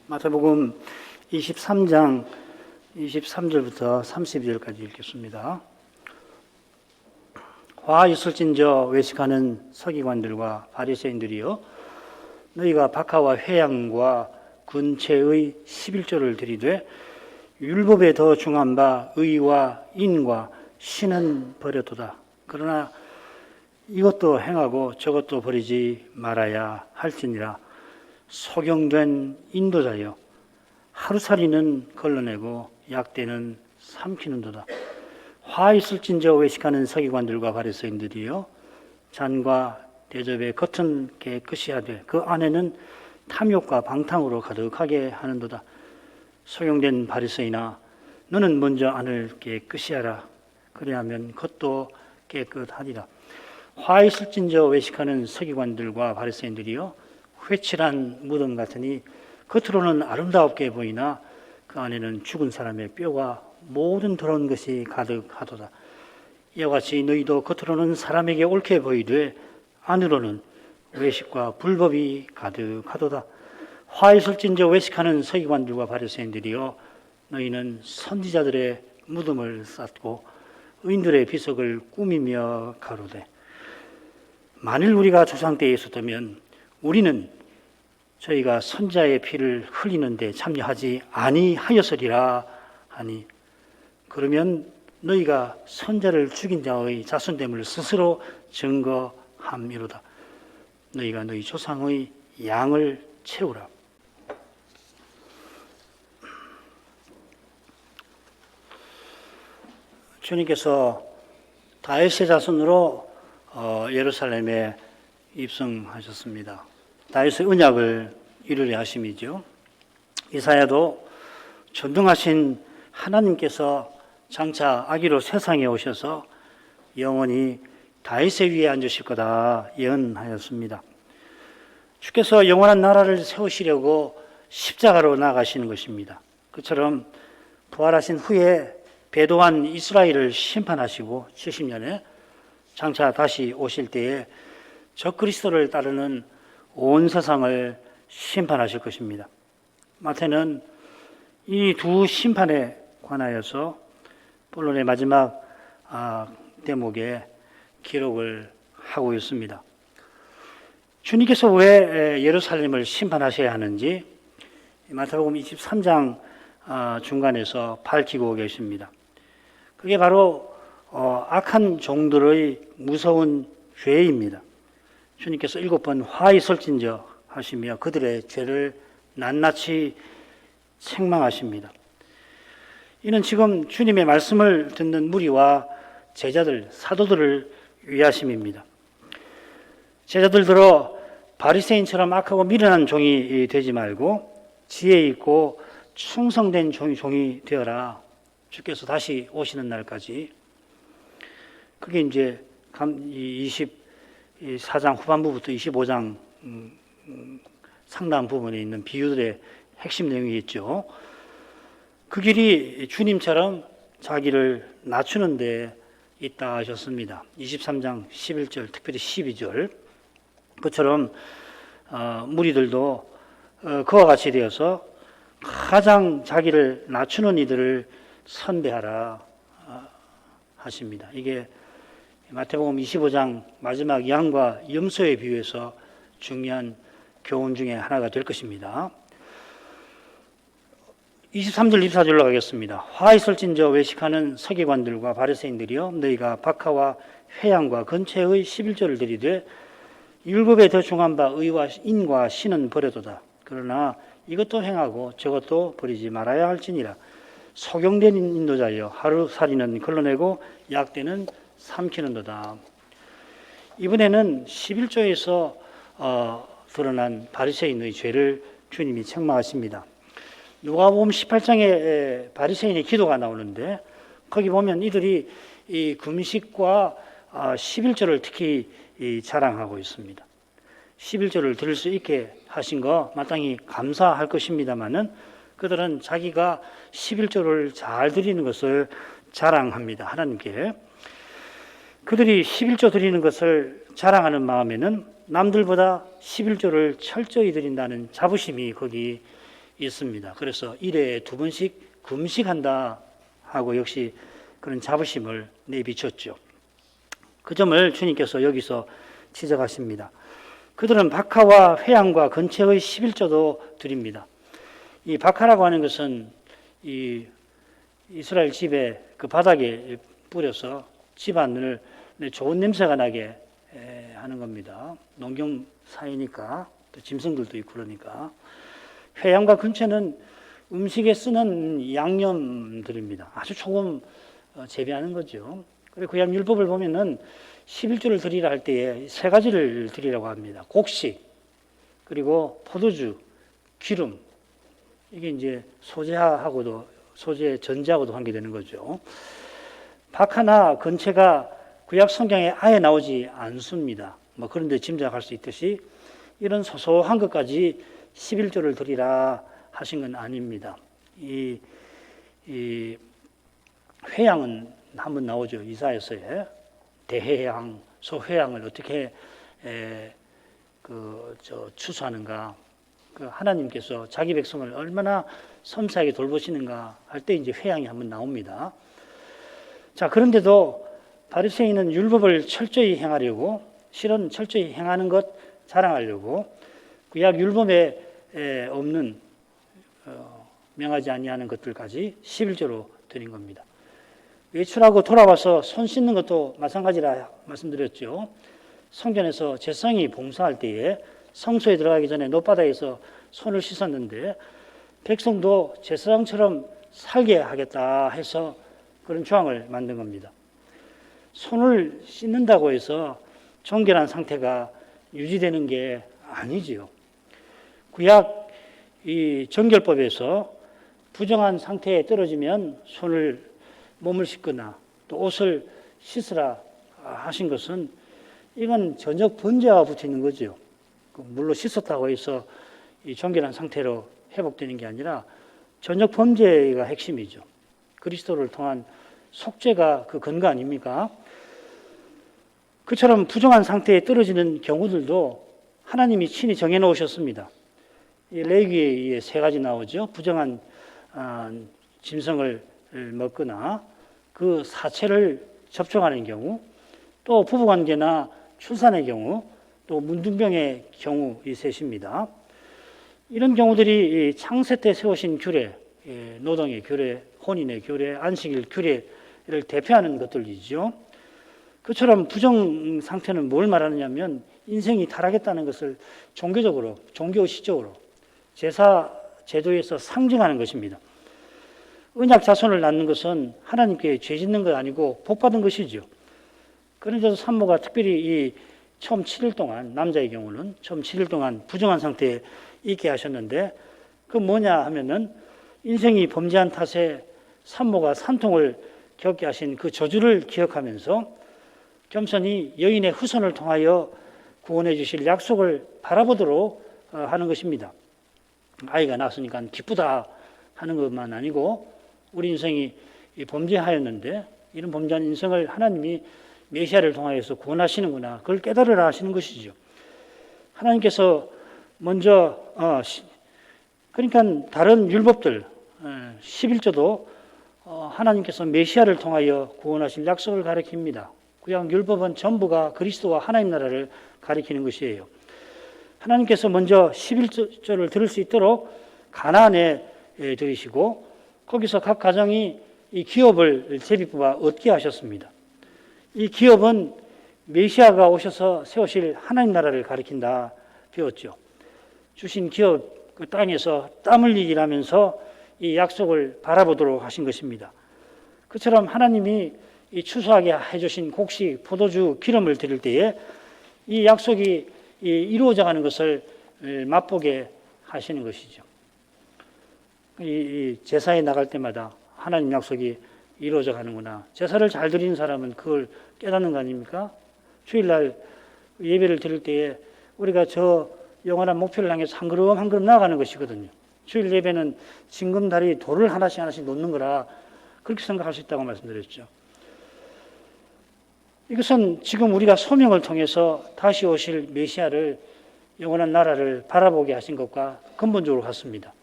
마태복음 23장 23절부터 32절까지 읽겠습니다. 화 있을진저 외식하는 서기관들과 바리새인들이여, 너희가 박하와 회양과 근체의 11조를 드리되 율법에 더 중한 바 의와 인과 신은 버려도다. 그러나 이것도 행하고 저것도 버리지 말아야 할지니라. 소경된 인도자여, 하루살이는 걸러내고 약대는 삼키는도다. 화 있을진저 외식하는 서기관들과 바리새인들이여, 잔과 대접의 겉은 깨끗이 하되 그 안에는 탐욕과 방탕으로 가득하게 하는도다. 소경된 바리새인아, 너는 먼저 안을 깨끗이 하라. 그리하면 겉도 깨끗하리라. 화 있을진저 외식하는 서기관들과 바리새인들이여, 회칠한 무덤 같으니 겉으로는 아름답게 보이나 그 안에는 죽은 사람의 뼈와 모든 더러운 것이 가득하도다. 이와 같이 너희도 겉으로는 사람에게 옳게 보이되 안으로는 외식과 불법이 가득하도다. 화 있을진저 외식하는 서기관들과 바리새인들이여, 너희는 선지자들의 무덤을 쌓고 의인들의 비석을 꾸미며 가로되, 만일 우리가 조상 때에 있었다면 우리는 저희가 선자의 피를 흘리는데 참여하지 아니하였으리라 하니, 그러면 너희가 선자를 죽인 자의 자손됨을 스스로 증거함이로다. 너희가 너희 조상의 양을 채우라. 주님께서 다윗의 자손으로 예루살렘에 입성하셨습니다. 다윗의 언약을 이루려 하심이죠. 이사야도 전능하신 하나님께서 장차 아기로 세상에 오셔서 영원히 다윗의 위에 앉으실 거다 예언하였습니다. 주께서 영원한 나라를 세우시려고 십자가로 나아가시는 것입니다. 그처럼 부활하신 후에 배도한 이스라엘을 심판하시고 70년에 장차 다시 오실 때에 적그리스도를 따르는 온 세상을 심판하실 것입니다. 마태는 이 두 심판에 관하여서 본론의 마지막 대목에 기록을 하고 있습니다. 주님께서 왜 예루살렘을 심판하셔야 하는지 마태복음 23장 중간에서 밝히고 계십니다. 그게 바로 악한 종들의 무서운 죄입니다. 주님께서 7번 화 있을진저 하시며 그들의 죄를 낱낱이 책망하십니다. 이는 지금 주님의 말씀을 듣는 무리와 제자들, 사도들을 위하심입니다. 제자들들어 바리새인처럼 악하고 미련한 종이 되지 말고 지혜 있고 충성된 종이 되어라. 주께서 다시 오시는 날까지. 그게 이제 24장 후반부부터 25장 상당 부분에 있는 비유들의 핵심 내용이겠죠. 그 길이 주님처럼 자기를 낮추는 데 있다 하셨습니다. 23장 11절, 특별히 12절. 그처럼 무리들도 그와 같이 되어서 가장 자기를 낮추는 이들을 선배하라 하십니다. 이게 마태복음 25장 마지막 양과 염소에 비유해서 중요한 교훈 중에 하나가 될 것입니다. 23절 24절로 가겠습니다. 화 있을진저 외식하는 서기관들과 바리새인들이여, 너희가 박하와 회양과 근체의 11조를 드리되 율법에 더 중한 바 의와 인과 신은 버려도다. 그러나 이것도 행하고 저것도 버리지 말아야 할지니라. 소경된 인도자여, 하루살이는 걸러내고 약대는 삼키는도다. 이번에는 11조에서 드러난 바리새인의 죄를 주님이 책망하십니다. 누가복음 18장에 바리새인의 기도가 나오는데 거기 보면 이들이 이 금식과 11조를 특히 자랑하고 있습니다. 11조를 드릴 수 있게 하신 거 마땅히 감사할 것입니다마는 그들은 자기가 11조를 잘 드리는 것을 자랑합니다. 하나님께. 그들이 11조 드리는 것을 자랑하는 마음에는 남들보다 11조를 철저히 드린다는 자부심이 거기 있습니다. 그래서 1회에 2번씩 금식한다 하고 역시 그런 자부심을 내비쳤죠. 그 점을 주님께서 여기서 지적하십니다. 그들은 박하와 회양과 근처의 11조도 드립니다. 이 박하라고 하는 것은 이 이스라엘 집에 그 바닥에 뿌려서 집안을 좋은 냄새가 나게 하는 겁니다. 농경 사이니까 또 짐승들도 있고 그러니까. 회양과 근처는 음식에 쓰는 양념들입니다. 아주 조금 재배하는 거죠. 그리고 구약 율법을 보면은 11조를 드리라 할 때에 3가지를 드리라고 합니다. 곡식, 그리고 포도주, 기름. 이게 이제 소재 전제하고도 관계되는 거죠. 박하나 근체가 구약 성경에 아예 나오지 않습니다. 그런데 짐작할 수 있듯이 이런 소소한 것까지 11조를 드리라 하신 건 아닙니다. 이 회양은 한번 나오죠. 이사야서에 대회양, 소회양을 어떻게 추수하는가. 하나님께서 자기 백성을 얼마나 섬세하게 돌보시는가 할 때 이제 회양이 한번 나옵니다. 자, 그런데도 바리새인은 율법을 철저히 행하려고, 실은 철저히 행하는 것 자랑하려고 구약 율법에 없는 명하지 아니하는 것들까지 11조로 드린 겁니다. 외출하고 돌아와서 손 씻는 것도 마찬가지라 말씀드렸죠. 성전에서 제사장이 봉사할 때에 성소에 들어가기 전에 놋바닥에서 손을 씻었는데 백성도 제사장처럼 살게 하겠다 해서 그런 조항을 만든 겁니다. 손을 씻는다고 해서 정결한 상태가 유지되는 게 아니지요. 구약 이 정결법에서 부정한 상태에 떨어지면 몸을 씻거나 또 옷을 씻으라 하신 것은 이건 전적 번제와 붙어 있는 거죠. 물로 씻었다고 해서 이 정결한 상태로 회복되는 게 아니라 전적 범죄가 핵심이죠. 그리스도를 통한 속죄가 그 근거 아닙니까? 그처럼 부정한 상태에 떨어지는 경우들도 하나님이 친히 정해놓으셨습니다. 레위기에 3가지 나오죠. 부정한 짐승을 먹거나 그 사체를 접촉하는 경우, 또 부부관계나 출산의 경우, 또 문둥병의 경우 이 셋입니다. 이런 경우들이 창세 때 세우신 규례, 노동의 규례, 혼인의 규례, 안식일 규례를 대표하는 것들이죠. 그처럼 부정 상태는 뭘 말하느냐면 인생이 타락했다는 것을 종교시적으로 제사 제도에서 상징하는 것입니다. 언약 자손을 낳는 것은 하나님께 죄 짓는 것 아니고 복받은 것이죠. 그런데도 산모가 특별히 처음 7일 동안, 남자의 경우는 처음 7일 동안 부정한 상태에 있게 하셨는데 그 뭐냐 하면은 인생이 범죄한 탓에 산모가 산통을 겪게 하신 그 저주를 기억하면서 겸손히 여인의 후손을 통하여 구원해 주실 약속을 바라보도록 하는 것입니다. 아이가 낳았으니까 기쁘다 하는 것만 아니고 우리 인생이 범죄하였는데 이런 범죄한 인생을 하나님이 메시아를 통하여서 구원하시는구나. 그걸 깨달으라 하시는 것이죠. 하나님께서 먼저 그러니까 다른 율법들 11조도 하나님께서 메시아를 통하여 구원하실 약속을 가리킵니다. 구약 율법은 전부가 그리스도와 하나님 나라를 가리키는 것이에요. 하나님께서 먼저 11조를 들을 수 있도록 가나안에 들이시고 거기서 각 가정이 이 기업을 제비뽑아 얻게 하셨습니다. 이 기업은 메시아가 오셔서 세우실 하나님 나라를 가리킨다 배웠죠. 주신 기업 그 땅에서 땀 흘리기 일하면서 이 약속을 바라보도록 하신 것입니다. 그처럼 하나님이 이 추수하게 해주신 곡식, 포도주, 기름을 드릴 때에 이 약속이 이루어져 가는 것을 맛보게 하시는 것이죠. 이 제사에 나갈 때마다 하나님 약속이 이루어져 가는구나. 제사를 잘 드리는 사람은 그걸 깨닫는 거 아닙니까? 주일날 예배를 드릴 때에 우리가 저 영원한 목표를 향해서 한 걸음 한 걸음 나아가는 것이거든요. 주일 예배는 징검다리 돌을 하나씩 놓는 거라 그렇게 생각할 수 있다고 말씀드렸죠. 이것은 지금 우리가 소명을 통해서 다시 오실 메시아를 영원한 나라를 바라보게 하신 것과 근본적으로 같습니다.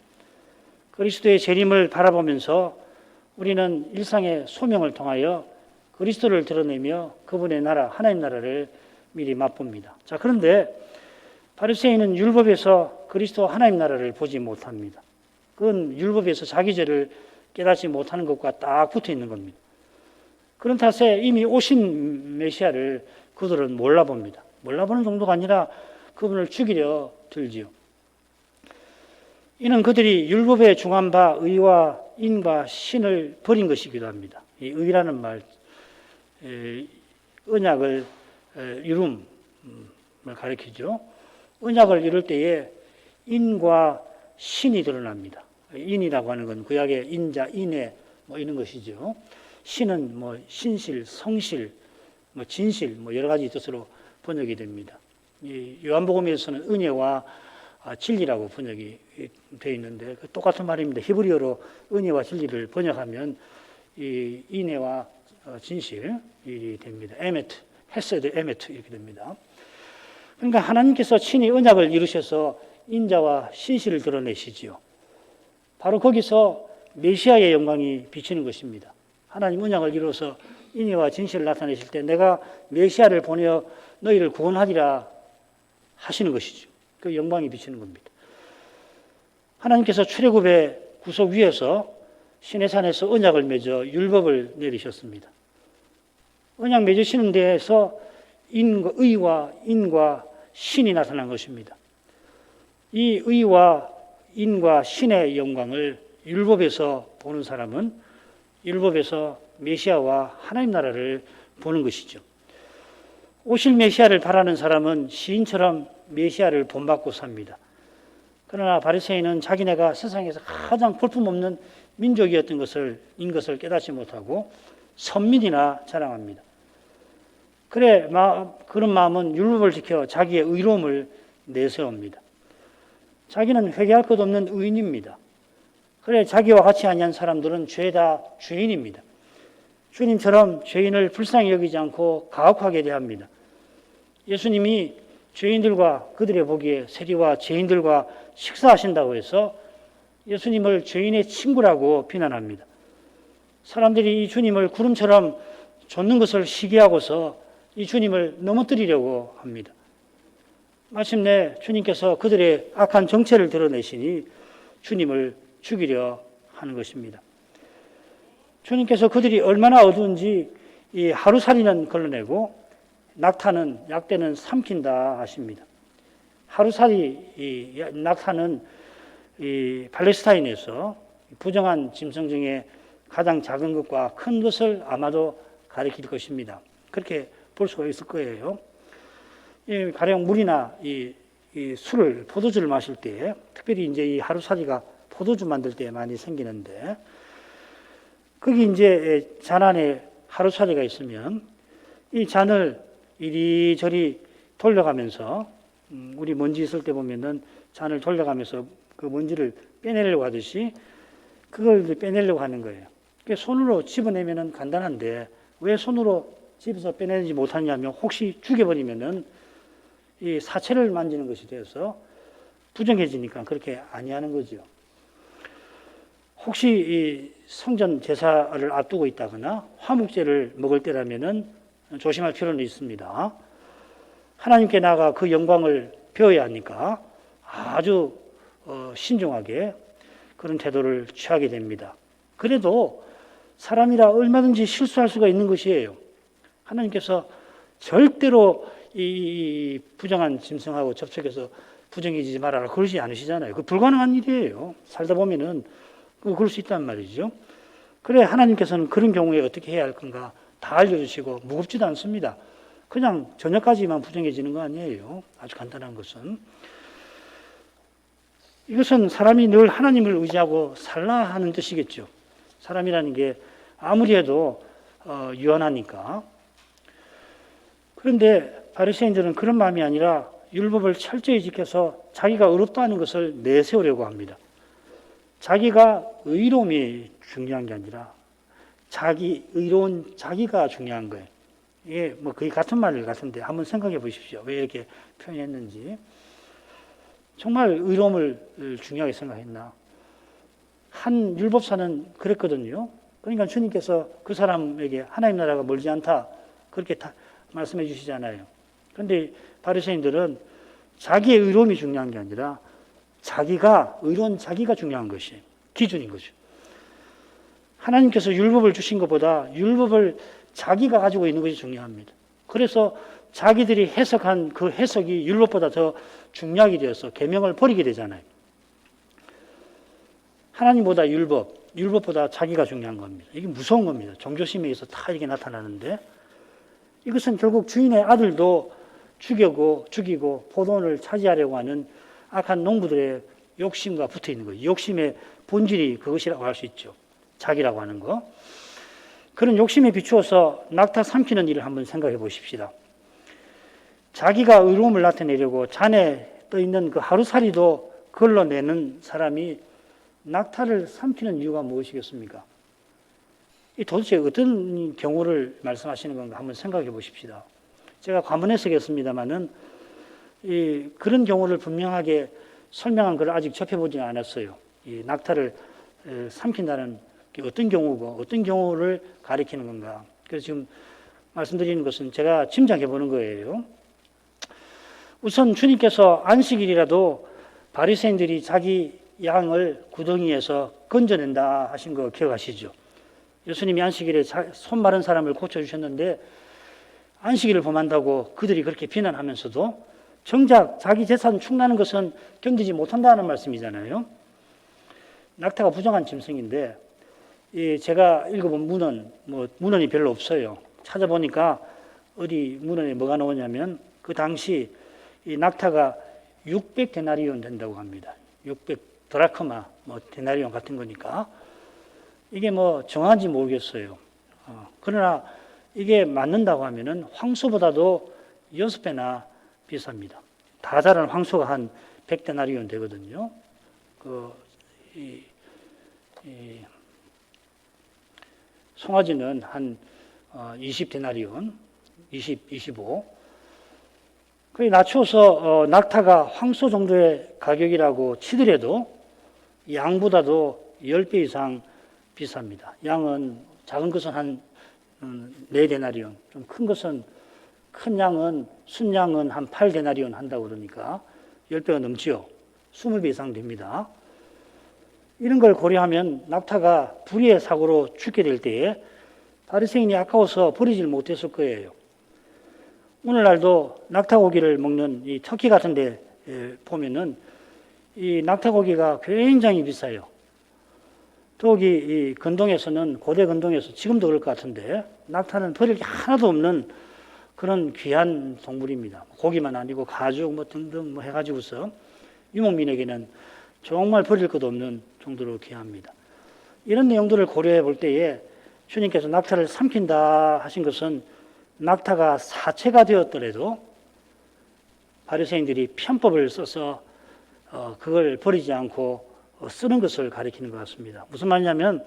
그리스도의 재림을 바라보면서 우리는 일상의 소명을 통하여 그리스도를 드러내며 그분의 나라, 하나님 나라를 미리 맛봅니다. 자, 그런데 바리새인은 율법에서 그리스도 하나님 나라를 보지 못합니다. 그건 율법에서 자기 죄를 깨닫지 못하는 것과 딱 붙어 있는 겁니다. 그런 탓에 이미 오신 메시아를 그들은 몰라봅니다. 몰라보는 정도가 아니라 그분을 죽이려 들지요. 이는 그들이 율법에 중한 바 의와 인과 신을 버린 것이기도 합니다. 이 의라는 말, 언약을 이룸을 가리키죠. 언약을 이룰 때에 인과 신이 드러납니다. 인이라고 하는 건 구약의 인자, 인애 뭐 이런 것이죠. 신은 뭐 신실, 성실, 뭐 진실 뭐 여러 가지 뜻으로 번역이 됩니다. 이 요한복음에서는 은혜와 진리라고 번역이 되어 있는데 똑같은 말입니다. 히브리어로 은혜와 진리를 번역하면 이 인애와 진실이 됩니다. 에메트, 헤세드 에메트 이렇게 됩니다. 그러니까 하나님께서 친히 언약을 이루셔서 인자와 신실을 드러내시지요. 바로 거기서 메시아의 영광이 비치는 것입니다. 하나님 언약을 이루어서 인애와 진실을 나타내실 때 내가 메시아를 보내어 너희를 구원하리라 하시는 것이죠. 그 영광이 비치는 겁니다. 하나님께서 출애굽의 구속 위에서 시내산에서 언약을 맺어 율법을 내리셨습니다. 언약 맺으시는 데에서 의와 인과 신이 나타난 것입니다. 이 의와 인과 신의 영광을 율법에서 보는 사람은 율법에서 메시아와 하나님 나라를 보는 것이죠. 오실 메시아를 바라는 사람은 시인처럼 메시아를 본받고 삽니다. 그러나 바리새인은 자기네가 세상에서 가장 볼품없는 민족이었던 것을 깨닫지 못하고 선민이나 자랑합니다. 그런 마음은 율법을 지켜 자기의 의로움을 내세웁니다. 자기는 회개할 것 없는 의인입니다. 자기와 같이 아니한 사람들은 죄다 죄인입니다. 주님처럼 죄인을 불쌍히 여기지 않고 가혹하게 대합니다. 예수님이 죄인들과 그들의 보기에 세리와 죄인들과 식사하신다고 해서 예수님을 죄인의 친구라고 비난합니다. 사람들이 이 주님을 구름처럼 좇는 것을 시기하고서 이 주님을 넘어뜨리려고 합니다. 마침내 주님께서 그들의 악한 정체를 드러내시니 주님을 죽이려 하는 것입니다. 주님께서 그들이 얼마나 어두운지 이 하루살이는 걸러내고 약대는 삼킨다 하십니다. 하루살이 낙타는 이 팔레스타인에서 부정한 짐승 중에 가장 작은 것과 큰 것을 아마도 가리킬 것입니다. 그렇게 볼 수가 있을 거예요. 가령 물이나 이 술을 포도주를 마실 때, 특별히 이제 이 하루살이가 포도주 만들 때 많이 생기는데, 거기 이제 잔 안에 하루살이가 있으면 이 잔을 이리저리 돌려가면서 우리 먼지 있을 때 보면은 잔을 돌려가면서 그 먼지를 빼내려고 하듯이 그걸 빼내려고 하는 거예요. 손으로 집어내면은 간단한데 왜 손으로 집에서 빼내지 못하냐면 혹시 죽여버리면은 이 사체를 만지는 것이 되어서 부정해지니까 그렇게 아니하는 거죠. 혹시 이 성전 제사를 앞두고 있다거나 화목제를 먹을 때라면은 조심할 필요는 있습니다. 하나님께 나아가 그 영광을 배워야 하니까 아주 신중하게 그런 태도를 취하게 됩니다. 그래도 사람이라 얼마든지 실수할 수가 있는 것이에요. 하나님께서 절대로 이 부정한 짐승하고 접촉해서 부정해지지 말아라 그러지 않으시잖아요. 그 불가능한 일이에요. 살다 보면은 그럴 수 있단 말이죠. 그래 하나님께서는 그런 경우에 어떻게 해야 할 건가 다 알려주시고 무겁지도 않습니다. 그냥 저녁까지만 부정해지는 거 아니에요. 아주 간단한 것은. 이것은 사람이 늘 하나님을 의지하고 살라 하는 뜻이겠죠. 사람이라는 게 아무리 해도 유한하니까. 그런데 바리새인들은 그런 마음이 아니라 율법을 철저히 지켜서 자기가 의롭다는 것을 내세우려고 합니다. 자기가 의로움이 중요한 게 아니라 의로운 자기가 중요한 거예요. 이게 뭐 거의 같은 말 같은데 한번 생각해 보십시오. 왜 이렇게 표현했는지. 정말 의로움을 중요하게 생각했나? 한 율법사는 그랬거든요. 그러니까 주님께서 그 사람에게 하나님 나라가 멀지 않다 그렇게 말씀해 주시잖아요. 그런데 바리새인들은 자기의 의로움이 중요한 게 아니라 자기가 의로운 자기가 중요한 것이 기준인 거죠. 하나님께서 율법을 주신 것보다 율법을 자기가 가지고 있는 것이 중요합니다. 그래서 자기들이 해석한 그 해석이 율법보다 더 중요하게 되어서 계명을 버리게 되잖아요. 하나님보다 율법보다 자기가 중요한 겁니다. 이게 무서운 겁니다. 종교심에 의해서 다 이게 나타나는데 이것은 결국 주인의 아들도 죽이고 포도원을 차지하려고 하는 악한 농부들의 욕심과 붙어 있는 거예요. 욕심의 본질이 그것이라고 할 수 있죠. 자기라고 하는 거. 그런 욕심에 비추어서 낙타 삼키는 일을 한번 생각해 보십시다. 자기가 의로움을 나타내려고 잔에 떠 있는 그 하루살이도 걸러내는 사람이 낙타를 삼키는 이유가 무엇이겠습니까? 이 도대체 어떤 경우를 말씀하시는 건가 한번 생각해 보십시다. 제가 관문 해석했습니다만은 그런 경우를 분명하게 설명한 걸 아직 접해보지는 않았어요. 이 낙타를 삼킨다는 게 어떤 경우고 어떤 경우를 가리키는 건가. 그래서 지금 말씀드리는 것은 제가 짐작해 보는 거예요. 우선 주님께서 안식일이라도 바리새인들이 자기 양을 구덩이에서 건져낸다 하신 거 기억하시죠? 예수님이 안식일에 손 마른 사람을 고쳐주셨는데 안식일을 범한다고 그들이 그렇게 비난하면서도 정작 자기 재산 축나는 것은 견디지 못한다는 말씀이잖아요. 낙타가 부정한 짐승인데 제가 읽어본 문헌이 별로 없어요. 찾아보니까 어디 문헌에 뭐가 나오냐면 그 당시 이 낙타가 600데나리온 된다고 합니다. 600 드라크마, 데나리온 같은 거니까 이게 정한지 모르겠어요. 그러나 이게 맞는다고 하면은 황소보다도 6배나 비쌉니다. 다 자란 황소가 한 100데나리온 되거든요. 송아지는 한 20데나리온, 25. 그래 낮춰서 낙타가 황소 정도의 가격이라고 치더라도 양보다도 10배 이상 비쌉니다. 양은 작은 것은 한 4데나리온, 좀 큰 양은 순양은 한 8데나리온 한다고 그러니까 10배가 넘지요. 20배 이상 됩니다. 이런 걸 고려하면 낙타가 불의의 사고로 죽게 될 때에 바리새인이 아까워서 버리질 못했을 거예요. 오늘날도 낙타고기를 먹는 이 터키 같은 데 보면은 이 낙타고기가 굉장히 비싸요. 더욱이 이 근동에서는, 고대 근동에서 지금도 그럴 것 같은데 낙타는 버릴 게 하나도 없는 그런 귀한 동물입니다. 고기만 아니고 가죽 등등 해가지고서 유목민에게는 정말 버릴 것도 없는 정도로 귀합니다. 이런 내용들을 고려해 볼 때에 주님께서 낙타를 삼킨다 하신 것은 낙타가 사체가 되었더라도 바리새인들이 편법을 써서 그걸 버리지 않고 쓰는 것을 가리키는 것 같습니다. 무슨 말이냐면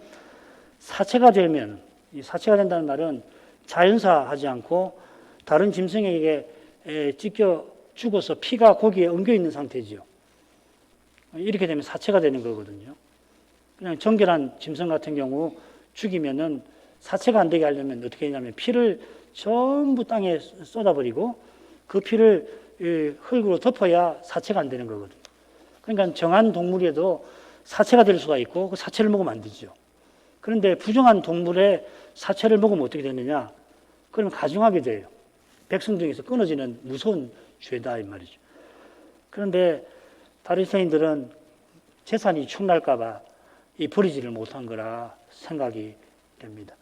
사체가 되면, 이 사체가 된다는 말은 자연사하지 않고 다른 짐승에게 찢겨 죽어서 피가 고기에 엉겨 있는 상태지요. 이렇게 되면 사체가 되는 거거든요. 그냥 정결한 짐승 같은 경우 죽이면은 사체가 안 되게 하려면 어떻게 하냐면 피를 전부 땅에 쏟아버리고 그 피를 흙으로 덮어야 사체가 안 되는 거거든요. 그러니까 정한 동물에도 사체가 될 수가 있고 그 사체를 먹으면 안 되죠. 그런데 부정한 동물의 사체를 먹으면 어떻게 되느냐? 그러면 가중하게 돼요. 백성 중에서 끊어지는 무서운 죄다 이 말이죠. 그런데 바리새인들은 재산이 축날까 봐 이 버리지를 못한 거라 생각이 됩니다.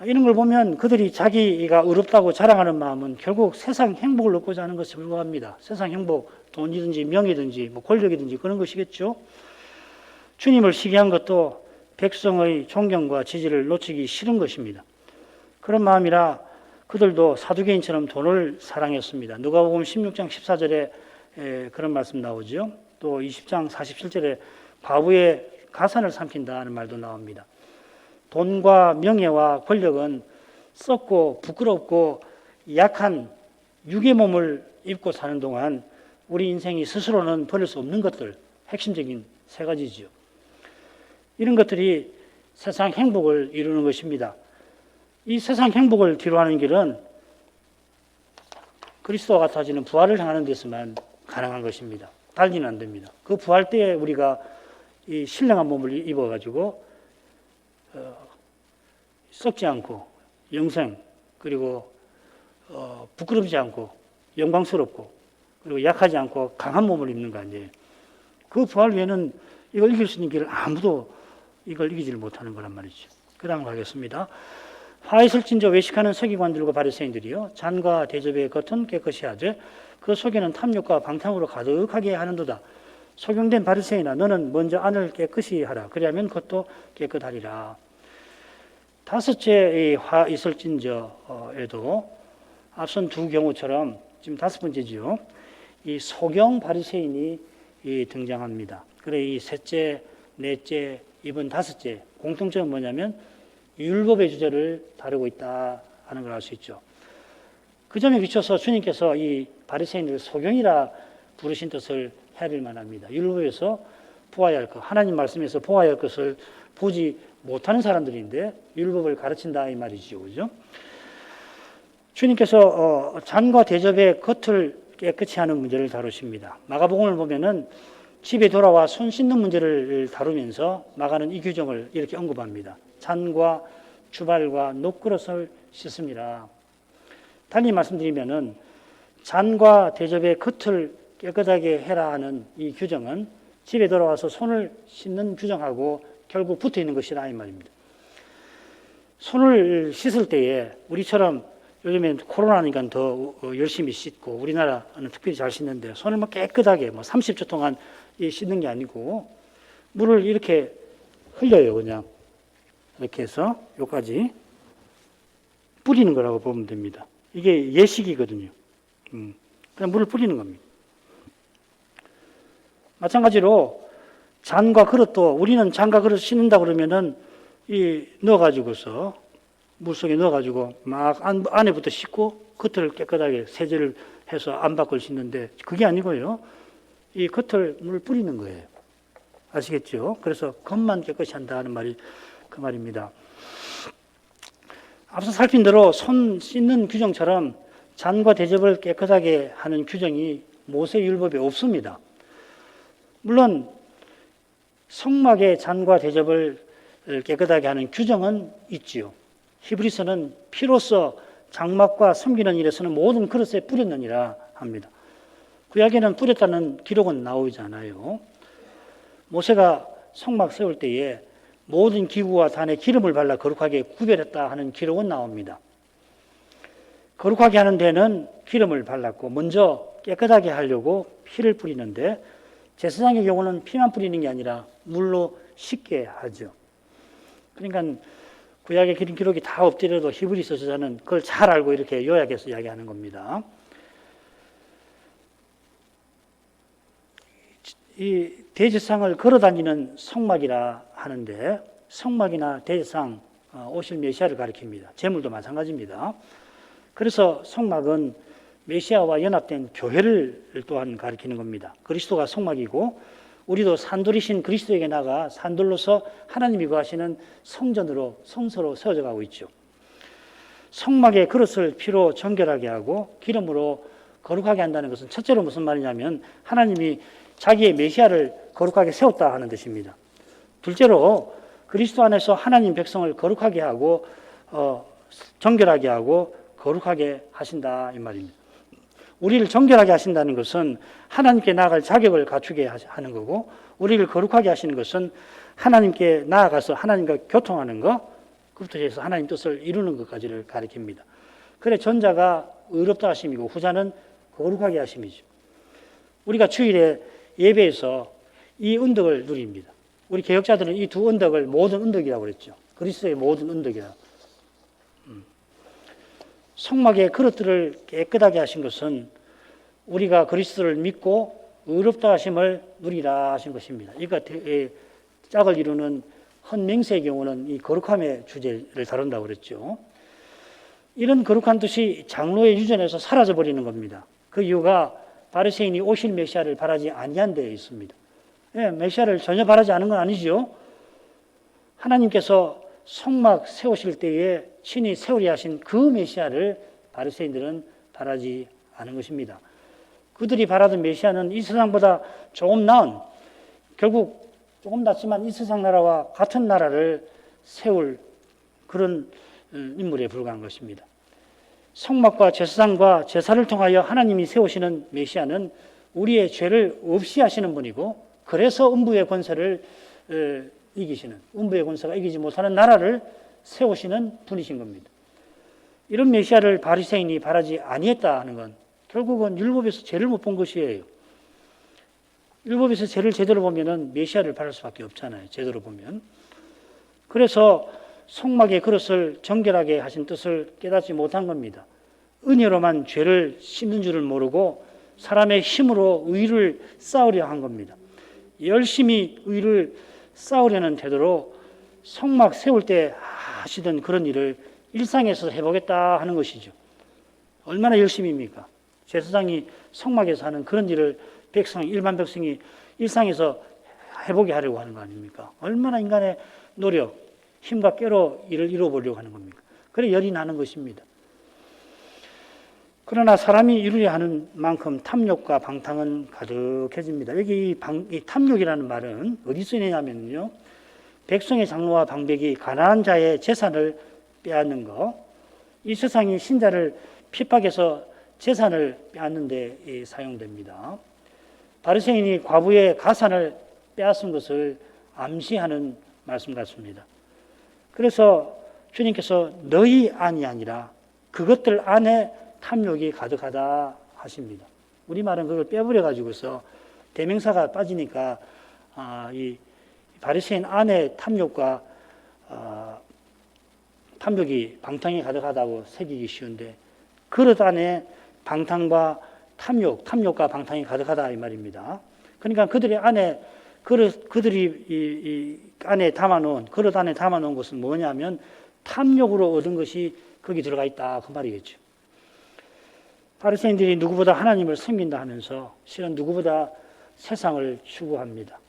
이런 걸 보면 그들이 자기가 의롭다고 자랑하는 마음은 결국 세상 행복을 얻고자 하는 것에 불과합니다. 세상 행복, 돈이든지 명예든지 권력이든지 그런 것이겠죠. 주님을 시기한 것도 백성의 존경과 지지를 놓치기 싫은 것입니다. 그런 마음이라 그들도 사두개인처럼 돈을 사랑했습니다. 누가복음 16장 14절에 그런 말씀 나오죠. 또 20장 47절에 과부의 가산을 삼킨다는 말도 나옵니다. 돈과 명예와 권력은 썩고 부끄럽고 약한 육의 몸을 입고 사는 동안 우리 인생이 스스로는 버릴 수 없는 것들, 핵심적인 세 가지죠. 이런 것들이 세상 행복을 이루는 것입니다. 이 세상 행복을 뒤로하는 길은 그리스도와 같아지는 부활을 향하는 데서만 가능한 것입니다. 달리는 안 됩니다. 그 부활 때에 우리가 이 신령한 몸을 입어가지고 썩지 않고 영생, 그리고 부끄럽지 않고 영광스럽고, 그리고 약하지 않고 강한 몸을 입는 거 아니에요. 그 부활 외에는 이걸 이길 수 있는 길을 아무도 이걸 이기지를 못하는 거란 말이죠. 그 다음 가겠습니다. 화했을 진저 외식하는 서기관들과 바리새인들이요 잔과 대접의 겉은 깨끗이 하되 그 속에는 탐욕과 방탕으로 가득하게 하는도다. 소경된 바리새인아, 너는 먼저 안을 깨끗이 하라. 그리하면 겉도 깨끗하리라. 다섯째 화 있을 진저에도 앞선 두 경우처럼 지금 다섯 번째지요. 이 소경 바리새인이 등장합니다. 그래 이 셋째, 넷째, 이번 다섯째 공통점은 뭐냐면 율법의 주제를 다루고 있다 하는 걸 알 수 있죠. 그 점에 비춰서 주님께서 이 바리새인을 소경이라 부르신 뜻을 헤아릴 만합니다. 율법에서 보아야 할 것, 하나님 말씀에서 보아야 할 것을 보지 못하는 사람들인데 율법을 가르친다 이 말이죠, 그죠? 주님께서 잔과 대접의 겉을 깨끗이 하는 문제를 다루십니다. 마가복음을 보면은 집에 돌아와 손 씻는 문제를 다루면서 마가는 이 규정을 이렇게 언급합니다. 잔과 주발과 녹그릇을 씻습니다. 달리 말씀드리면은 잔과 대접의 겉을 깨끗하게 해라 하는 이 규정은 집에 돌아와서 손을 씻는 규정하고 결국 붙어 있는 것이라 이 말입니다. 손을 씻을 때에 우리처럼 요즘엔 코로나니까 더 열심히 씻고 우리나라는 특별히 잘 씻는데 손을 뭐 깨끗하게 30초 동안 씻는 게 아니고 물을 이렇게 흘려요. 그냥 이렇게 해서 여기까지 뿌리는 거라고 보면 됩니다. 이게 예식이거든요. 그냥 물을 뿌리는 겁니다. 마찬가지로 잔과 그릇도 우리는 잔과 그릇 씻는다 그러면은 넣어가지고서 물 속에 넣어가지고 막 안에부터 씻고 겉을 깨끗하게 세제를 해서 안팎을 씻는데 그게 아니고요. 이 겉을 물 뿌리는 거예요. 아시겠죠? 그래서 겉만 깨끗이 한다 하는 말이 그 말입니다. 앞서 살핀 대로 손 씻는 규정처럼 잔과 대접을 깨끗하게 하는 규정이 모세율법에 없습니다. 물론 성막의 잔과 대접을 깨끗하게 하는 규정은 있지요. 히브리서는 피로써 장막과 섬기는 일에서는 모든 그릇에 뿌렸느니라 합니다. 구약에는 뿌렸다는 기록은 나오지 않아요. 모세가 성막 세울 때에 모든 기구와 단에 기름을 발라 거룩하게 구별했다 하는 기록은 나옵니다. 거룩하게 하는 데는 기름을 발랐고 먼저 깨끗하게 하려고 피를 뿌리는데 제사장의 경우는 피만 뿌리는 게 아니라 물로 씻게 하죠. 그러니까 구약의 기록이 다 엎드려도 히브리서 저자는 그걸 잘 알고 이렇게 요약해서 이야기하는 겁니다. 이 대제상을 걸어다니는 성막이라 하는데 성막이나 대제상 오실 메시아를 가리킵니다. 제물도 마찬가지입니다. 그래서 성막은 메시아와 연합된 교회를 또한 가리키는 겁니다. 그리스도가 성막이고 우리도 산돌이신 그리스도에게 나가 산돌로서 하나님이 거하시는 성전으로 성소로 세워져 가고 있죠. 성막의 그릇을 피로 정결하게 하고 기름으로 거룩하게 한다는 것은 첫째로 무슨 말이냐면 하나님이 자기의 메시아를 거룩하게 세웠다 하는 뜻입니다. 둘째로 그리스도 안에서 하나님 백성을 거룩하게 하고 정결하게 하고 거룩하게 하신다 이 말입니다. 우리를 정결하게 하신다는 것은 하나님께 나아갈 자격을 갖추게 하는 거고 우리를 거룩하게 하시는 것은 하나님께 나아가서 하나님과 교통하는 것, 그부터 해서 하나님 뜻을 이루는 것까지를 가리킵니다. 그래 전자가 의롭다 하심이고 후자는 거룩하게 하심이죠. 우리가 주일에 예배에서 이 언덕을 누립니다. 우리 개혁자들은 이 두 언덕을 모든 언덕이라고 그랬죠. 그리스도의 모든 언덕이라고. 성막의 그릇들을 깨끗하게 하신 것은 우리가 그리스도를 믿고 의롭다 하심을 누리라 하신 것입니다. 이거 짝을 이루는 헌맹세의 경우는 이 거룩함의 주제를 다룬다고 그랬죠. 이런 거룩한 뜻이 장로의 유전에서 사라져 버리는 겁니다. 그 이유가 바리새인이 오실 메시아를 바라지 아니한 데에 있습니다. 예, 메시아를 전혀 바라지 않은 건 아니죠. 하나님께서 성막 세우실 때에 친히 세우려 하신 그 메시아를 바리새인들은 바라지 않은 것입니다. 그들이 바라던 메시아는 이 세상보다 조금 나은, 결국 조금 낫지만 이 세상 나라와 같은 나라를 세울 그런 인물에 불과한 것입니다. 성막과 제사장과 제사를 통하여 하나님이 세우시는 메시아는 우리의 죄를 없이 하시는 분이고, 그래서 음부의 권세를 이기시는, 음부의 권세가 이기지 못하는 나라를 세우시는 분이신 겁니다. 이런 메시아를 바리새인이 바라지 아니했다 하는 건 결국은 율법에서 죄를 못 본 것이에요. 율법에서 죄를 제대로 보면은 메시아를 바랄 수밖에 없잖아요. 제대로 보면. 그래서 성막의 그릇을 정결하게 하신 뜻을 깨닫지 못한 겁니다. 은혜로만 죄를 씻는 줄을 모르고 사람의 힘으로 의를 쌓으려 한 겁니다. 열심히 의를 쌓으려는 태도로 성막 세울 때 하시던 그런 일을 일상에서 해보겠다 하는 것이죠. 얼마나 열심입니까? 제사장이 성막에서 하는 그런 일을 일반 백성이 일상에서 해보게 하려고 하는 거 아닙니까? 얼마나 인간의 노력, 힘과 꾀로 일을 이루어보려고 하는 겁니까? 그래 열이 나는 것입니다. 그러나 사람이 이루려 하는 만큼 탐욕과 방탕은 가득해집니다. 여기 이 탐욕이라는 말은 어디 쓰이냐면요, 백성의 장로와 방백이 가난한 자의 재산을 빼앗는 것, 이 세상이 신자를 핍박해서 재산을 빼앗는 데 사용됩니다. 바리새인이 과부의 가산을 빼앗은 것을 암시하는 말씀 같습니다. 그래서 주님께서 너희 안이 아니라 그것들 안에 탐욕이 가득하다 하십니다. 우리말은 그걸 빼버려 가지고서 대명사가 빠지니까 이 바리새인 안에 탐욕과 탐욕이 방탕이 가득하다고 새기기 쉬운데, 그릇 안에 방탕과 탐욕과 방탕이 가득하다 이 말입니다. 그러니까 그들이 안에 이 안에 담아놓은 그릇 안에 담아놓은 것은 뭐냐면 탐욕으로 얻은 것이 거기 들어가 있다 그 말이겠죠. 바리새인들이 누구보다 하나님을 섬긴다 하면서 실은 누구보다 세상을 추구합니다.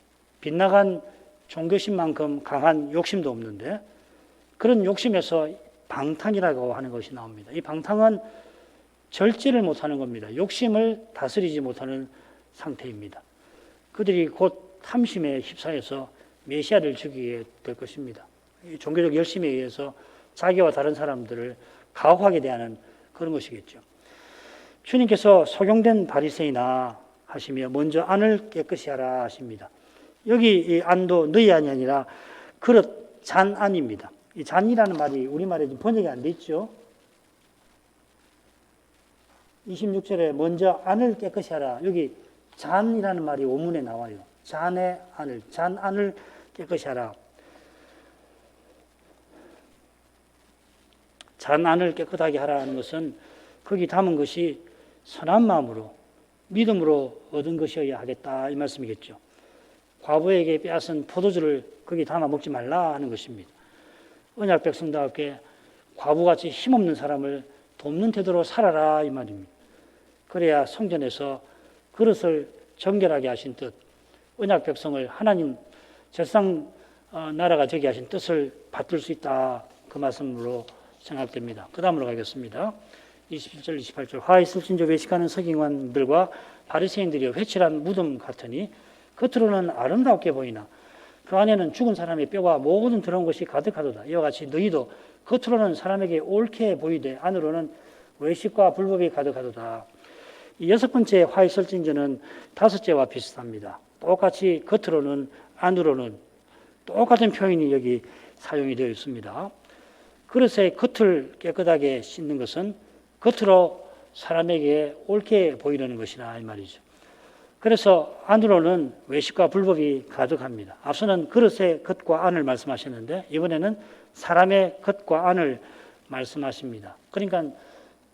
빗나간 종교심만큼 강한 욕심도 없는데 그런 욕심에서 방탕이라고 하는 것이 나옵니다. 이 방탕은 절제를 못하는 겁니다. 욕심을 다스리지 못하는 상태입니다. 그들이 곧 탐심에 휩싸여서 메시아를 죽이게 될 것입니다. 종교적 열심에 의해서 자기와 다른 사람들을 가혹하게 대하는 그런 것이겠죠. 주님께서 소경된 바리새인아 하시며 먼저 안을 깨끗이 하라 하십니다. 여기 이 안도 너희 안이 아니라 그릇 잔 안입니다. 이 잔이라는 말이 우리말에 좀 번역이 안 돼 있죠. 26절에 먼저 안을 깨끗이 하라. 여기 잔이라는 말이 원문에 나와요. 잔 안을 깨끗이 하라. 잔 안을 깨끗하게 하라는 것은 거기 담은 것이 선한 마음으로 믿음으로 얻은 것이어야 하겠다 이 말씀이겠죠. 과부에게 빼앗은 포도주를 거기 담아 먹지 말라 하는 것입니다. 언약 백성답게 과부같이 힘없는 사람을 돕는 태도로 살아라 이 말입니다. 그래야 성전에서 그릇을 정결하게 하신 뜻, 언약 백성을 하나님 제사장 나라가 되게 하신 뜻을 받들 수 있다 그 말씀으로 생각됩니다. 그 다음으로 가겠습니다. 27절 28절 화 있을 진저 외식하는 서기관들과 바리새인들이 회칠한 무덤 같으니 겉으로는 아름답게 보이나 그 안에는 죽은 사람의 뼈가 모든 더러운 것이 가득하도다. 이와 같이 너희도 겉으로는 사람에게 옳게 보이되 안으로는 외식과 불법이 가득하도다. 이 여섯 번째 화 있을 진저는 다섯째와 비슷합니다. 똑같이 겉으로는 안으로는 똑같은 표현이 여기 사용이 되어 있습니다. 그릇의 겉을 깨끗하게 씻는 것은 겉으로 사람에게 옳게 보이려는 것이라 이 말이죠. 그래서 안으로는 외식과 불법이 가득합니다. 앞서는 그릇의 겉과 안을 말씀하셨는데 이번에는 사람의 겉과 안을 말씀하십니다. 그러니까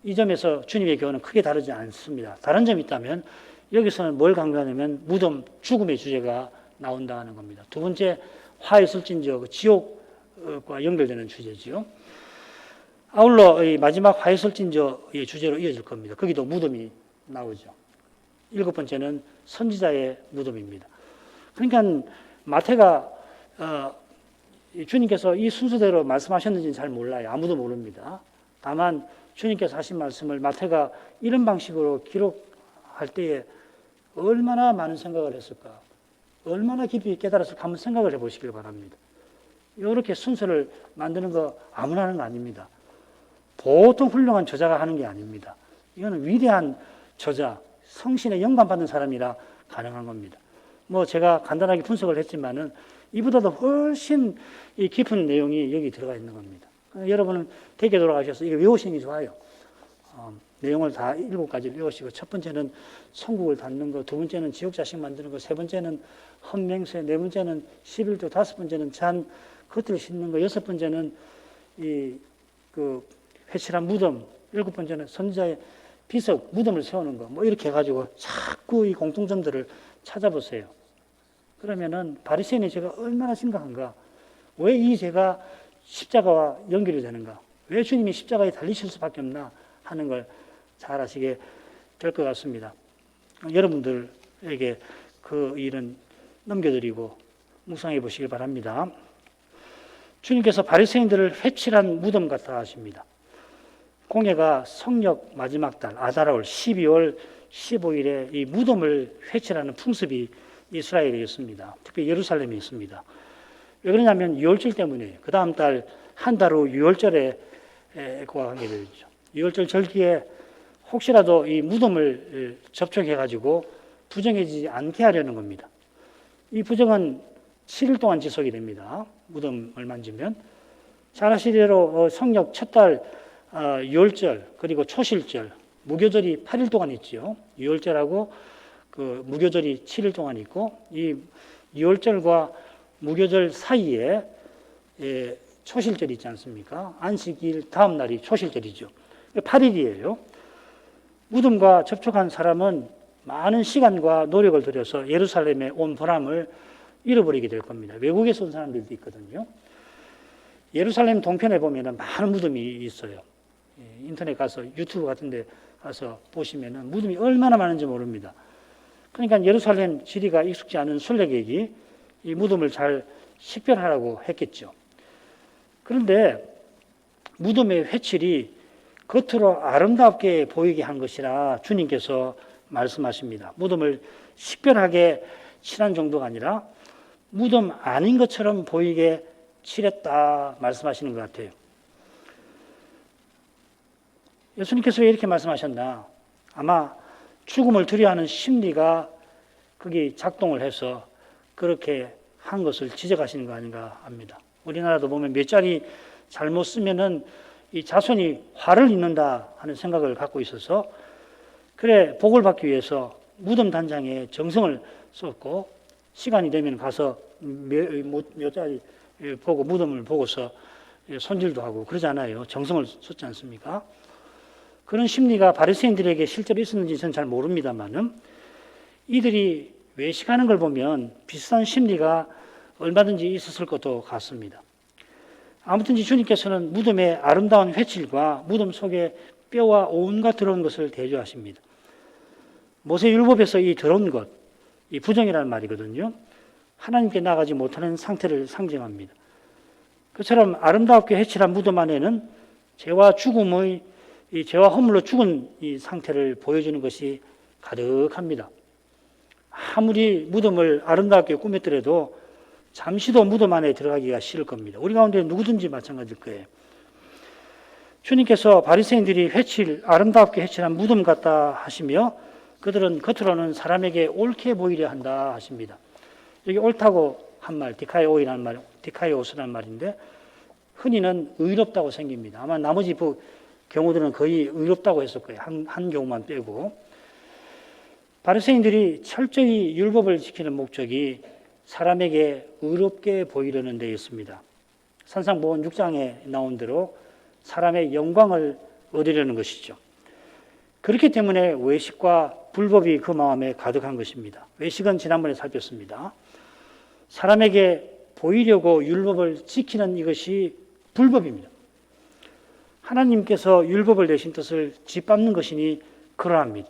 이 점에서 주님의 교훈은 크게 다르지 않습니다. 다른 점이 있다면 여기서는 뭘 강조하냐면 무덤, 죽음의 주제가 나온다는 겁니다. 두 번째 화에 있을진저 지옥과 연결되는 주제지요. 아울러 이 마지막 화에 있을진저의 주제로 이어질 겁니다. 거기도 무덤이 나오죠. 일곱 번째는 선지자의 무덤입니다. 그러니까 마태가 주님께서 이 순서대로 말씀하셨는지는 잘 몰라요. 아무도 모릅니다. 다만 주님께서 하신 말씀을 마태가 이런 방식으로 기록할 때에 얼마나 많은 생각을 했을까, 얼마나 깊이 깨달았을까 한번 생각을 해보시길 바랍니다. 이렇게 순서를 만드는 거 아무나 하는 거 아닙니다. 보통 훌륭한 저자가 하는 게 아닙니다. 이거는 위대한 저자, 성신의 영감 받는 사람이라 가능한 겁니다. 뭐 제가 간단하게 분석을 했지만은 이보다도 훨씬 이 깊은 내용이 여기 들어가 있는 겁니다. 여러분은 댁에 돌아가셔서 이거 외우시는 게 좋아요. 내용을 다 7가지 외우시고, 첫 번째는 천국을 닫는 거, 두 번째는 지옥 자식 만드는 거, 세 번째는 헌맹세, 네 번째는 11조, 다섯 번째는 잔 겉을 씻는 거, 여섯 번째는 회칠한 무덤, 일곱 번째는 선지자의 비석, 무덤을 세우는 거, 뭐 이렇게 해가지고 자꾸 이 공통점들을 찾아보세요. 그러면은 바리새인의 죄가 얼마나 심각한가? 왜 이 죄가 십자가와 연결이 되는가? 왜 주님이 십자가에 달리실 수밖에 없나 하는 걸 잘 아시게 될 것 같습니다. 여러분들에게 그 일은 넘겨드리고 묵상해 보시길 바랍니다. 주님께서 바리새인들을 회칠한 무덤 같다 하십니다. 공예가 성력 마지막 달 아다라올 12월 15일에 이 무덤을 회칠하는 풍습이 이스라엘에 있습니다. 특히 예루살렘에 있습니다. 왜 그러냐면 유월절 때문이에요. 그 다음 달 한 달 후 유월절에 관계되죠. 유월절 절기에 혹시라도 이 무덤을 접촉해가지고 부정해지지 않게 하려는 겁니다. 이 부정은 7일 동안 지속이 됩니다. 무덤을 만지면. 잘 아시대로 성력 첫 달 유월절, 그리고 초실절, 무교절이 8일 동안 있죠. 유월절하고 그 무교절이 7일 동안 있고, 이 유월절과 무교절 사이에 초실절이 있지 않습니까? 안식일 다음 날이 초실절이죠. 8일이에요. 무덤과 접촉한 사람은 많은 시간과 노력을 들여서 예루살렘에 온 보람을 잃어버리게 될 겁니다. 외국에서 온 사람들도 있거든요. 예루살렘 동편에 보면 많은 무덤이 있어요. 인터넷 가서 유튜브 같은 데 가서 보시면 무덤이 얼마나 많은지 모릅니다. 그러니까 예루살렘 지리가 익숙지 않은 순례객이 이 무덤을 잘 식별하라고 했겠죠. 그런데 무덤의 회칠이 겉으로 아름답게 보이게 한 것이라 주님께서 말씀하십니다. 무덤을 식별하게 칠한 정도가 아니라 무덤 아닌 것처럼 보이게 칠했다 말씀하시는 것 같아요. 예수님께서 왜 이렇게 말씀하셨나? 아마 죽음을 두려워하는 심리가 거기 작동을 해서 그렇게 한 것을 지적하시는 거 아닌가 합니다. 우리나라도 보면 몇 자리 잘못 쓰면은 이 자손이 화를 입는다 하는 생각을 갖고 있어서, 그래 복을 받기 위해서 무덤 단장에 정성을 쏟고 시간이 되면 가서 몇 자리 보고 무덤을 보고서 손질도 하고 그러잖아요. 정성을 쏟지 않습니까? 그런 심리가 바리새인들에게 실제로 있었는지 저는 잘 모릅니다만은 이들이 외식하는 걸 보면 비슷한 심리가 얼마든지 있었을 것도 같습니다. 아무튼지 주님께서는 무덤의 아름다운 회칠과 무덤 속에 뼈와 온갖 더러운 것을 대조하십니다. 모세율법에서 이 더러운 것, 이 부정이라는 말이거든요. 하나님께 나가지 못하는 상태를 상징합니다. 그처럼 아름답게 회칠한 무덤 안에는 죄와 죽음의 이 죄와 허물로 죽은 이 상태를 보여주는 것이 가득합니다. 아무리 무덤을 아름답게 꾸몄더라도 잠시도 무덤 안에 들어가기가 싫을 겁니다. 우리 가운데 누구든지 마찬가지일 거예요. 주님께서 바리새인들이 아름답게 회칠한 무덤 같다 하시며 그들은 겉으로는 사람에게 옳게 보이려 한다 하십니다. 여기 옳다고 한 말, 디카이오스라는 말인데 흔히는 의롭다고 생깁니다. 아마 나머지 경우들은 거의 의롭다고 했을 거예요. 한 경우만 빼고. 바리새인들이 철저히 율법을 지키는 목적이 사람에게 의롭게 보이려는 데 있습니다. 산상보원 6장에 나온 대로 사람의 영광을 얻으려는 것이죠. 그렇기 때문에 외식과 불법이 그 마음에 가득한 것입니다. 외식은 지난번에 살폈습니다. 사람에게 보이려고 율법을 지키는 이것이 불법입니다. 하나님께서 율법을 내신 뜻을 짓밟는 것이니 그러합니다.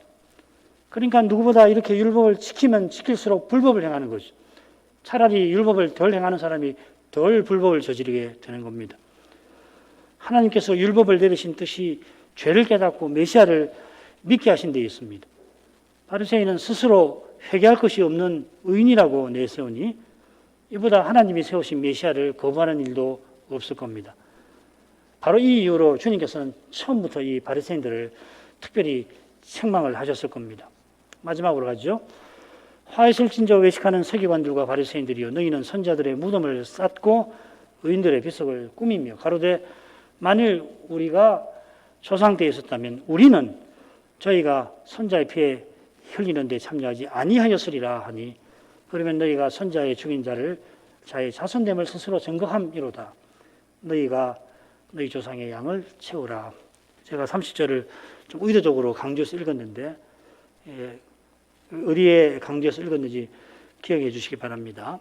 그러니까 누구보다 이렇게 율법을 지키면 지킬수록 불법을 행하는 거죠. 차라리 율법을 덜 행하는 사람이 덜 불법을 저지르게 되는 겁니다. 하나님께서 율법을 내리신 뜻이 죄를 깨닫고 메시아를 믿게 하신 데 있습니다. 바리새인은 스스로 회개할 것이 없는 의인이라고 내세우니 이보다 하나님이 세우신 메시아를 거부하는 일도 없을 겁니다. 바로 이 이유로 주님께서는 처음부터 이 바리새인들을 특별히 책망을 하셨을 겁니다. 마지막으로 가죠. 화이슬진저 외식하는 서기관들과 바리새인들이여, 너희는 선자들의 무덤을 쌓고 의인들의 비석을 꾸미며 가로되 만일 우리가 조상 때에 있었다면 우리는 저희가 선자의 피에 흘리는 데 참여하지 아니하였으리라 하니, 그러면 너희가 선자의 죽인 자를 자의 자손됨을 스스로 증거함이로다. 너희가 너희 조상의 양을 채우라. 제가 30절을 좀 의도적으로 강조해서 읽었는데 어디에 강조해서 읽었는지 기억해 주시기 바랍니다.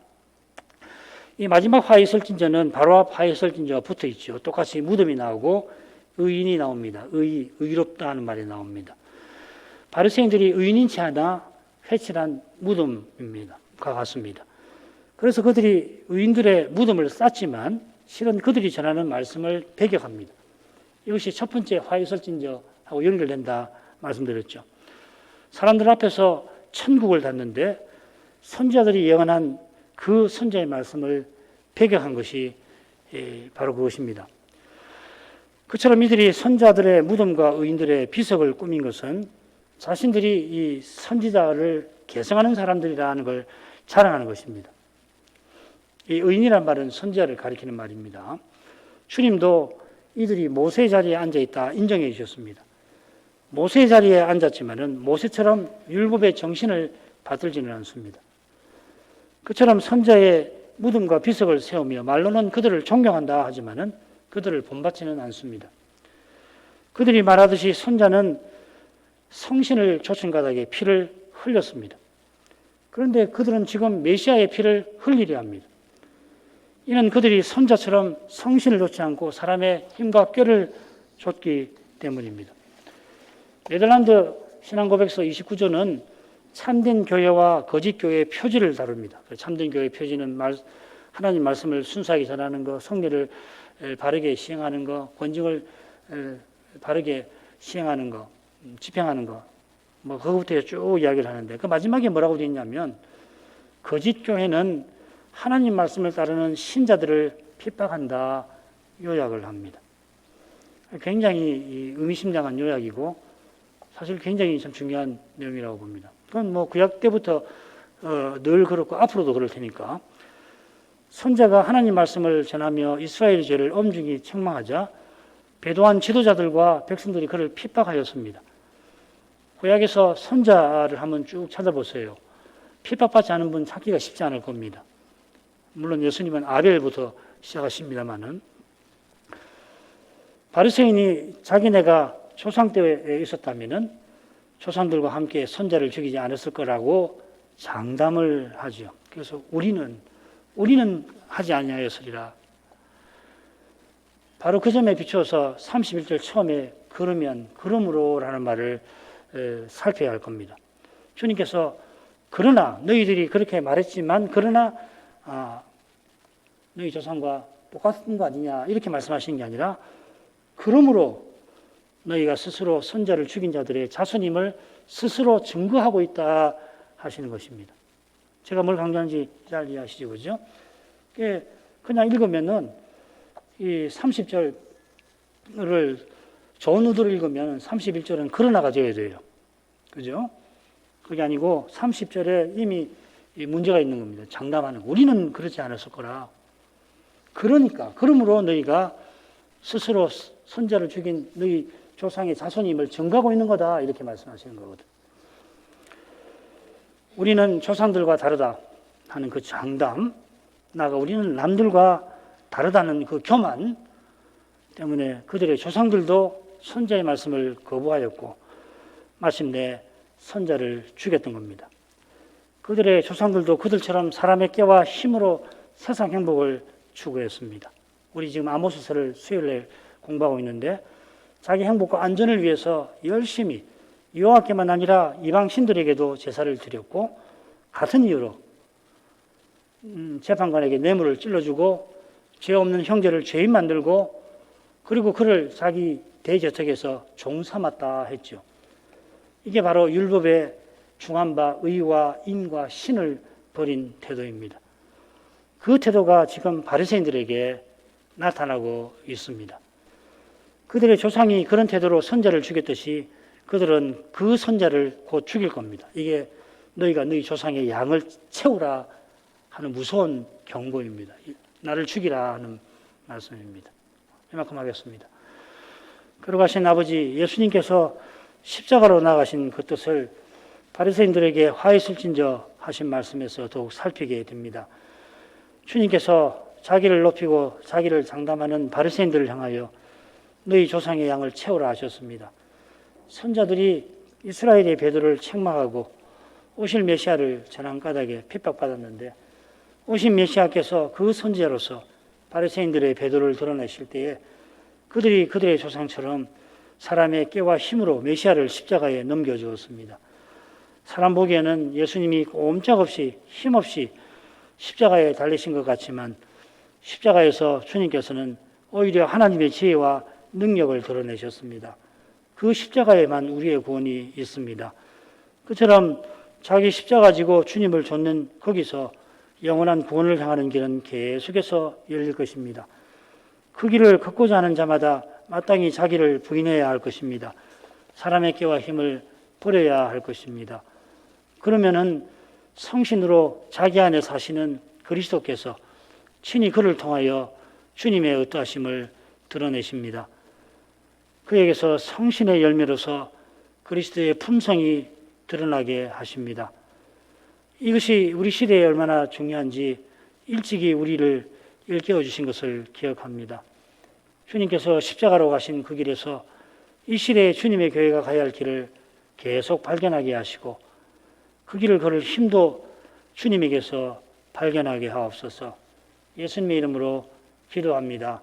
이 마지막 화이설진저는 바로 앞 화이설진저와 붙어 있죠. 똑같이 무덤이 나오고 의인이 나옵니다. 의롭다 하는 말이 나옵니다. 바리새인들이 의인인치 않아 회칠한 무덤입니다. 과 같습니다. 그래서 그들이 의인들의 무덤을 쌓지만 실은 그들이 전하는 말씀을 배격합니다. 이것이 첫 번째 화이설진저하고 연결된다 말씀드렸죠. 사람들 앞에서 천국을 닫는데 선지자들이 예언한 그 선지자의 말씀을 배격한 것이 바로 그것입니다. 그처럼 이들이 선지자들의 무덤과 의인들의 비석을 꾸민 것은 자신들이 이 선지자를 계승하는 사람들이라는 걸 자랑하는 것입니다. 이 의인이란 말은 선지자를 가리키는 말입니다. 주님도 이들이 모세의 자리에 앉아있다 인정해 주셨습니다. 모세의 자리에 앉았지만은 모세처럼 율법의 정신을 받들지는 않습니다. 그처럼 선자의 무덤과 비석을 세우며 말로는 그들을 존경한다 하지만은 그들을 본받지는 않습니다. 그들이 말하듯이 선자는 성신을 조천가닥에 피를 흘렸습니다. 그런데 그들은 지금 메시아의 피를 흘리려 합니다. 이는 그들이 선자처럼 성신을 좇지 않고 사람의 힘과 꾀를 좇기 때문입니다. 네덜란드 신앙고백서 29조는 참된 교회와 거짓 교회의 표지를 다룹니다. 참된 교회의 표지는 하나님 말씀을 순수하게 전하는 것, 성례를 바르게 시행하는 것, 권징을 바르게 시행하는 것, 집행하는 것, 그것부터 쭉 이야기를 하는데 그 마지막에 뭐라고 되어 있냐면 거짓 교회는 하나님 말씀을 따르는 신자들을 핍박한다 요약을 합니다. 굉장히 의미심장한 요약이고 사실 굉장히 참 중요한 내용이라고 봅니다. 그건 구약 때부터 늘 그렇고 앞으로도 그럴 테니까 선자가 하나님 말씀을 전하며 이스라엘의 죄를 엄중히 책망하자 배도한 지도자들과 백성들이 그를 핍박하였습니다. 구약에서 선자를 한번 쭉 찾아보세요. 핍박받지 않은 분 찾기가 쉽지 않을 겁니다. 물론 예수님은 아벨부터 시작하십니다만은 바리새인이 자기네가 조상 때에 있었다면은 조상들과 함께 선자를 죽이지 않았을 거라고 장담을 하죠. 그래서 우리는 하지 아니하였으리라. 바로 그 점에 비추어서 31절 처음에 그러므로라는 말을 살펴야 할 겁니다. 주님께서 그러나 너희들이 그렇게 말했지만 그러나 너희 조상과 똑같은 거 아니냐 이렇게 말씀하시는 게 아니라 그러므로 너희가 스스로 선자를 죽인 자들의 자손임을 스스로 증거하고 있다 하시는 것입니다. 제가 뭘 강조하는지 잘 이해하시죠, 그죠? 그냥 읽으면은 이 30절을 좋은 의도로 읽으면 31절은 그러나가 되어야 돼요. 그죠? 그게 아니고 30절에 이미 문제가 있는 겁니다. 장담하는. 우리는 그렇지 않았을 거라. 그러므로 너희가 스스로 선자를 죽인 너희 조상의 자손임을 증거하고 있는 거다. 이렇게 말씀하시는 거거든. 우리는 조상들과 다르다 하는 그 장담, 우리는 남들과 다르다는 그 교만 때문에 그들의 조상들도 선자의 말씀을 거부하였고 마침내 선자를 죽였던 겁니다. 그들의 조상들도 그들처럼 사람의 깨와 힘으로 세상 행복을 추구했습니다. 우리 지금 아모스서를 수요일에 공부하고 있는데 자기 행복과 안전을 위해서 열심히 여호와께만 아니라 이방 신들에게도 제사를 드렸고 같은 이유로 재판관에게 뇌물을 찔러주고 죄 없는 형제를 죄인 만들고 그리고 그를 자기 대저택에서 종 삼았다 했죠. 이게 바로 율법에 중한 바 의와 인과 신을 버린 태도입니다. 그 태도가 지금 바리새인들에게 나타나고 있습니다. 그들의 조상이 그런 태도로 선자를 죽였듯이 그들은 그 선자를 곧 죽일 겁니다. 이게 너희가 너희 조상의 양을 채우라 하는 무서운 경고입니다. 나를 죽이라 하는 말씀입니다. 이만큼 하겠습니다. 걸어가신 아버지 예수님께서 십자가로 나가신 그 뜻을 바리새인들에게 화 있을진저 하신 말씀에서 더욱 살피게 됩니다. 주님께서 자기를 높이고 자기를 장담하는 바리새인들을 향하여 너희 조상의 양을 채우라 하셨습니다. 선자들이 이스라엘의 배도를 책망하고 오실 메시아를 재난가닥에 핍박받았는데 오신 메시아께서 그 선지자로서 바리새인들의 배도를 드러내실 때에 그들이 그들의 조상처럼 사람의 깨와 힘으로 메시아를 십자가에 넘겨주었습니다. 사람 보기에는 예수님이 꼼짝없이 힘없이 십자가에 달리신 것 같지만 십자가에서 주님께서는 오히려 하나님의 지혜와 능력을 드러내셨습니다. 그 십자가에만 우리의 구원이 있습니다. 그처럼 자기 십자가 지고 주님을 좇는 거기서 영원한 구원을 향하는 길은 계속해서 열릴 것입니다. 그 길을 걷고자 하는 자마다 마땅히 자기를 부인해야 할 것입니다. 사람의 깨와 힘을 버려야 할 것입니다. 그러면은 성신으로 자기 안에 사시는 그리스도께서 친히 그를 통하여 주님의 어떠하심을 드러내십니다. 그에게서 성신의 열매로서 그리스도의 품성이 드러나게 하십니다. 이것이 우리 시대에 얼마나 중요한지 일찍이 우리를 일깨워 주신 것을 기억합니다. 주님께서 십자가로 가신 그 길에서 이 시대에 주님의 교회가 가야 할 길을 계속 발견하게 하시고 그 길을 걸을 힘도 주님에게서 발견하게 하옵소서. 예수님의 이름으로 기도합니다.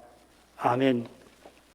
아멘.